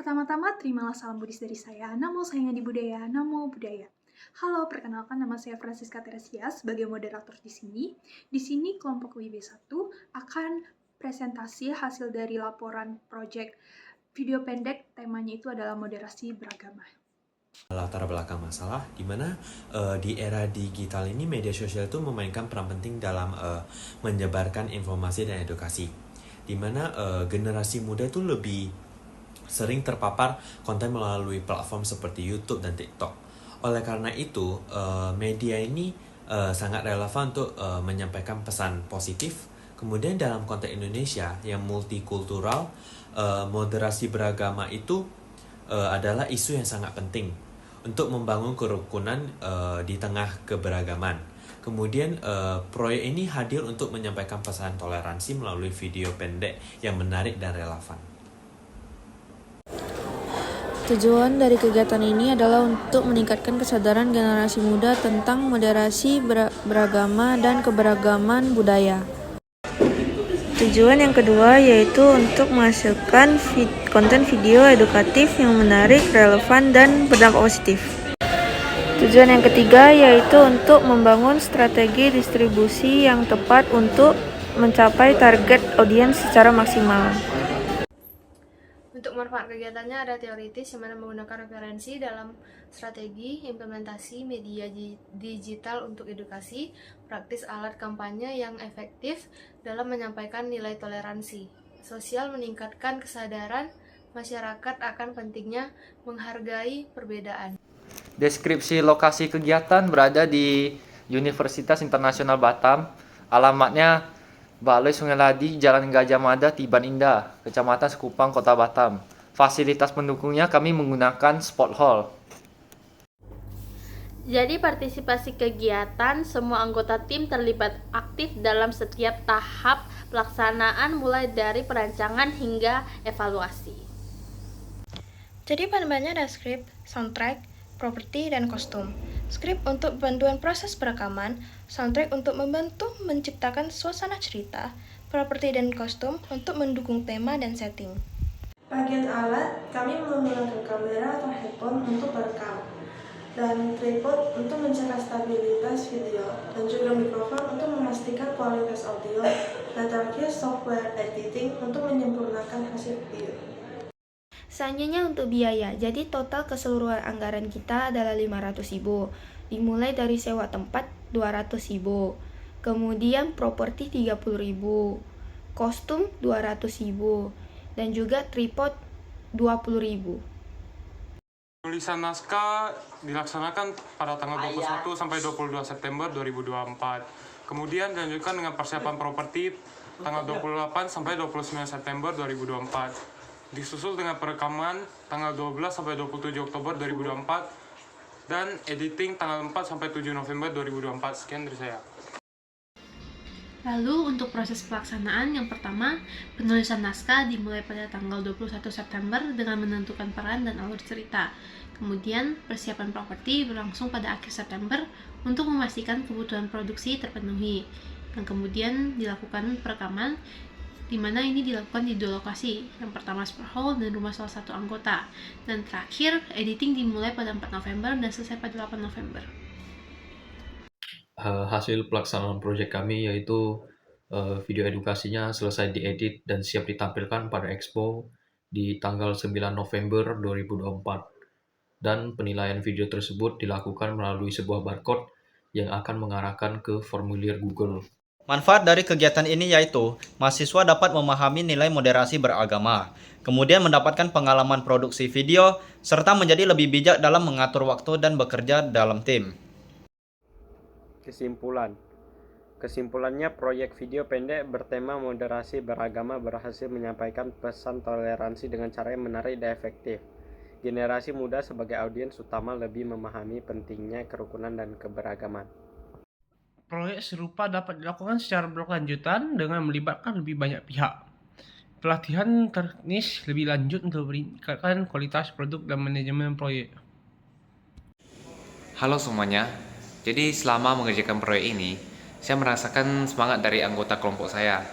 Pertama-tama, terimalah salam Buddhis dari saya. Namo sayangnya di budaya, namo budaya. Halo, perkenalkan nama saya Francisca Teresia sebagai moderator di sini. Di sini kelompok WIB1 akan presentasi hasil dari laporan proyek video pendek, temanya itu adalah moderasi beragama. Latar belakang masalah di mana di era digital ini media sosial itu memainkan peran penting dalam menyebarkan informasi dan edukasi. Di mana generasi muda itu lebih sering terpapar konten melalui platform seperti YouTube dan TikTok. Oleh karena itu, media ini sangat relevan untuk menyampaikan pesan positif. Kemudian dalam konteks Indonesia yang multikultural, moderasi beragama itu adalah isu yang sangat penting untuk membangun kerukunan di tengah keberagaman. Kemudian proyek ini hadir untuk menyampaikan pesan toleransi melalui video pendek yang menarik dan relevan. Tujuan dari kegiatan ini adalah untuk meningkatkan kesadaran generasi muda tentang moderasi beragama dan keberagaman budaya. Tujuan yang kedua yaitu untuk menghasilkan konten video edukatif yang menarik, relevan, dan berdampak positif. Tujuan yang ketiga yaitu untuk membangun strategi distribusi yang tepat untuk mencapai target audiens secara maksimal. Untuk manfaat kegiatannya ada teoritis yang mana menggunakan referensi dalam strategi implementasi media digital untuk edukasi, praktis alat kampanye yang efektif dalam menyampaikan nilai toleransi, sosial meningkatkan kesadaran masyarakat akan pentingnya menghargai perbedaan. Deskripsi lokasi kegiatan berada di Universitas Internasional Batam, alamatnya Balai Sungai Ladi, Jalan Gajah Mada, Tiban Indah, Kecamatan Sekupang, Kota Batam. Fasilitas pendukungnya kami menggunakan sport hall. Jadi partisipasi kegiatan, semua anggota tim terlibat aktif dalam setiap tahap pelaksanaan mulai dari perancangan hingga evaluasi. Jadi bahan-bahannya ada skrip, soundtrack, properti, dan kostum. Skrip untuk bantuan proses perekaman, soundtrack untuk membantu menciptakan suasana cerita, properti dan kostum untuk mendukung tema dan setting. Bagian alat, kami menggunakan kamera atau handphone untuk merekam, dan tripod untuk menjaga stabilitas video, dan juga mikrofon untuk memastikan kualitas audio, dan terakhir software editing untuk menyempurnakan hasil video. Selanjutnya untuk biaya, jadi total keseluruhan anggaran kita adalah 500.000, dimulai dari sewa tempat 200.000, kemudian properti 30.000, kostum 200.000, dan juga tripod 20.000. Tulisan naskah dilaksanakan pada tanggal 21 sampai 22 September 2024. Kemudian dilanjutkan dengan persiapan properti tanggal 28 sampai 29 September 2024. Disusul dengan perekaman tanggal 12 sampai 27 Oktober 2024 dan editing tanggal 4 sampai 7 November 2024. Sekian dari saya. Lalu untuk proses pelaksanaan yang pertama, penulisan naskah dimulai pada tanggal 21 September dengan menentukan peran dan alur cerita. Kemudian persiapan properti berlangsung pada akhir September untuk memastikan kebutuhan produksi terpenuhi. Dan kemudian dilakukan perekaman, di mana ini dilakukan di 2 lokasi. Yang pertama sport hall dan rumah salah satu anggota. Dan terakhir editing dimulai pada 4 November dan selesai pada 8 November. Hasil pelaksanaan proyek kami yaitu video edukasinya selesai diedit dan siap ditampilkan pada Expo di tanggal 9 November 2024. Dan penilaian video tersebut dilakukan melalui sebuah barcode yang akan mengarahkan ke formulir Google. Manfaat dari kegiatan ini yaitu mahasiswa dapat memahami nilai moderasi beragama, kemudian mendapatkan pengalaman produksi video, serta menjadi lebih bijak dalam mengatur waktu dan bekerja dalam tim. Kesimpulannya, proyek video pendek bertema moderasi beragama berhasil menyampaikan pesan toleransi dengan cara yang menarik dan efektif. Generasi muda sebagai audiens utama lebih memahami pentingnya kerukunan dan keberagaman. Proyek serupa dapat dilakukan secara berkelanjutan dengan melibatkan lebih banyak pihak. Pelatihan teknis lebih lanjut untuk meningkatkan kualitas produk dan manajemen proyek. Halo semuanya, jadi selama mengerjakan proyek ini, saya merasakan semangat dari anggota kelompok saya.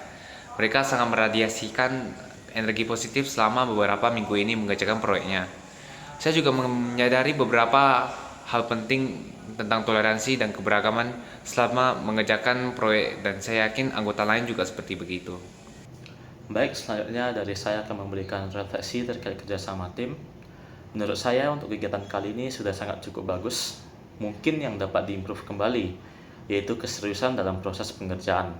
Mereka sangat meradiasikan energi positif selama beberapa minggu ini mengerjakan proyeknya. Saya juga menyadari beberapa hal penting tentang toleransi dan keberagaman selama mengerjakan proyek, dan saya yakin anggota lain juga seperti begitu. Baik, selanjutnya dari saya akan memberikan refleksi terkait kerjasama tim. Menurut saya untuk kegiatan kali ini sudah sangat cukup bagus. Mungkin yang dapat diimprove kembali, yaitu keseriusan dalam proses pengerjaan.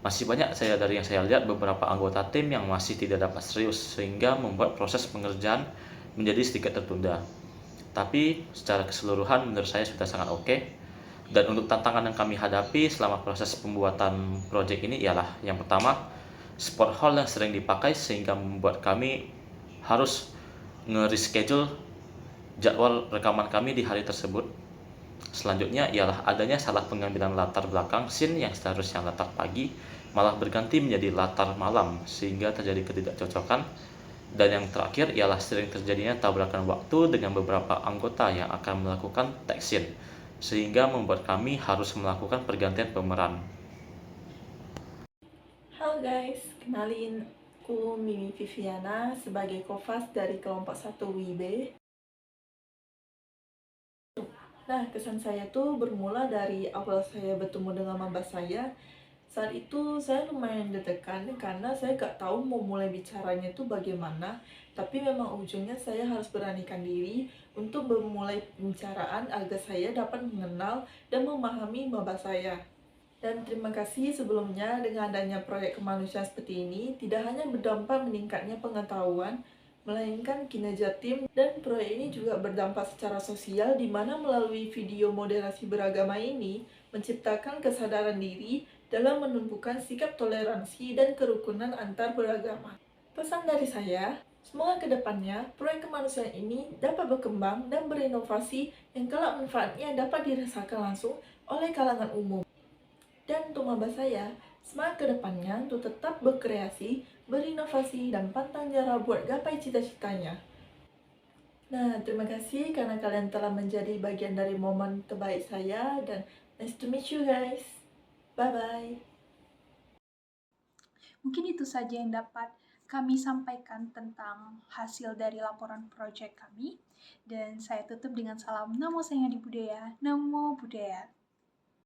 Masih banyak dari yang saya lihat beberapa anggota tim yang masih tidak dapat serius, sehingga membuat proses pengerjaan menjadi sedikit tertunda. Tapi secara keseluruhan menurut saya sudah sangat oke. Dan untuk tantangan yang kami hadapi selama proses pembuatan proyek ini ialah yang pertama, spot hall yang sering dipakai sehingga membuat kami harus nge-reschedule jadwal rekaman kami di hari tersebut. Selanjutnya ialah adanya salah pengambilan latar belakang scene yang seharusnya latar pagi malah berganti menjadi latar malam sehingga terjadi ketidakcocokan. Dan yang terakhir ialah sering terjadinya tabrakan waktu dengan beberapa anggota yang akan melakukan tag scene sehingga membuat kami harus melakukan pergantian pemeran. Halo guys, kenalin aku Mimi Viviana sebagai co-host dari kelompok 1 WIB. Nah, kesan saya tuh bermula dari awal saya bertemu dengan maba saya. Saat itu saya lumayan deg-degan karena saya gak tahu mau mulai bicaranya tuh bagaimana. Tapi memang ujungnya saya harus beranikan diri untuk memulai pembicaraan agar saya dapat mengenal dan memahami maba saya. Dan terima kasih sebelumnya dengan adanya proyek kemanusiaan seperti ini, tidak hanya berdampak meningkatnya pengetahuan, melainkan kinerja tim, dan proyek ini juga berdampak secara sosial di mana melalui video moderasi beragama ini menciptakan kesadaran diri dalam menumbuhkan sikap toleransi dan kerukunan antar beragama. Pesan dari saya, semoga kedepannya proyek kemanusiaan ini dapat berkembang dan berinovasi yang kelak manfaatnya dapat dirasakan langsung oleh kalangan umum. Dan untuk maba saya, semangat kedepannya untuk tetap berkreasi, berinovasi, dan pantang nyerah buat gapai cita-citanya. Nah, terima kasih karena kalian telah menjadi bagian dari momen terbaik saya, dan nice to meet you guys. Bye-bye. Mungkin itu saja yang dapat kami sampaikan tentang hasil dari laporan proyek kami. Dan saya tutup dengan salam Namo Sayang Adi Budaya, Namo Buddhaya.